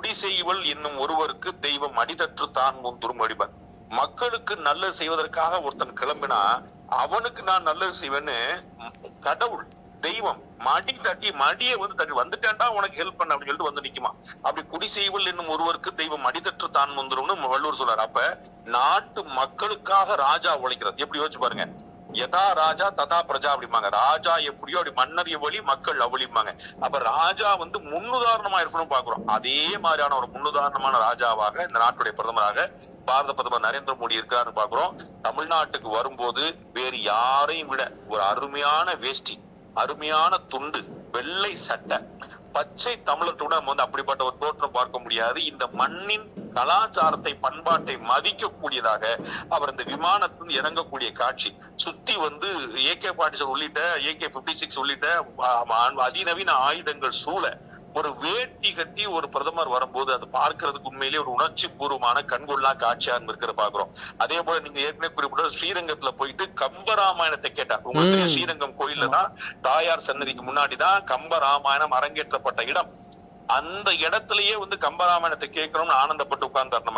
குடி செய்வல் என்னும் ஒருவருக்கு தெய்வம் அடிதற்று தான் முந்துரும் அடிபன். மக்களுக்கு நல்லது செய்வதற்காக ஒருத்தன் கிளம்பினா அவனுக்கு நான் நல்லது செய்வேன்னு கடவுள் தெய்வம் மடி தட்டி மடியை தட்டி வந்துட்டேன்டா உனக்கு ஹெல்ப் பண்ண அப்படின்னு சொல்லிட்டு நிக்குமா. அப்படி குடி செய்வல் என்னும் ஒருவருக்கு தெய்வம் அடிதற்று தான் முந்துரும்னு வள்ளுவர் சொல்றாரு. அப்ப நாட்டு மக்களுக்காக ராஜா உழைக்கிறது எப்படி யோசிச்சு பாருங்க. யதா ராஜா ததா பிரஜா அப்படிம்பாங்க. ராஜா எப்படியோ அப்படி மன்னர் எவ்வளி மக்கள் அவ்வளிம்பாங்க. அப்ப ராஜா முன்னுதாரணமா இருக்கணும் பாக்குறோம். அதே மாதிரியான ஒரு முன்னுதாரணமான ராஜாவாக இந்த நாட்டுடைய பிரதமராக பாரத பிரதமர் நரேந்திர மோடி இருக்காருன்னு பாக்குறோம். தமிழ்நாட்டுக்கு வரும்போது வேறு யாரையும் விட ஒரு அருமையான வேஷ்டி, அருமையான துண்டு, வெள்ளை சட்டை, பச்சை தமிழத்தோட நம்ம அப்படிப்பட்ட ஒரு தோற்றம் பார்க்க முடியாது. இந்த மண்ணின் கலாச்சாரத்தை பண்பாட்டை மதிக்கக்கூடியதாக அவர் இந்த விமானத்திலிருந்து இறங்கக்கூடிய காட்சி, சுத்தி AK-47 உள்ளிட்ட AK-56 உள்ளிட்ட அதிநவீன ஆயுதங்கள் சூழ ஒரு வேட்டி கட்டி ஒரு பிரதமர் வரும்போது அது பார்க்கறதுக்கு உண்மையிலேயே ஒரு உணர்ச்சி பூர்வமான கண்கொள்ளா காட்சியா இருக்கிற பாக்குறோம். அதே போல நீங்க ஏற்கனவே குறிப்பிட்ட ஸ்ரீரங்கத்துல போயிட்டு கம்பராமாயணத்தை கேட்டார். உங்களுக்கு ஸ்ரீரங்கம் கோயில்ல தான் தாயார் சன்னதிக்கு முன்னாடிதான் கம்பராமாயணம் அரங்கேற்றப்பட்ட இடம். அந்த இடத்திலேயே கம்பராமாயணத்தை கேட்கணும்னு ஆனந்தப்பட்டு உட்கார்ந்தார் நம்ம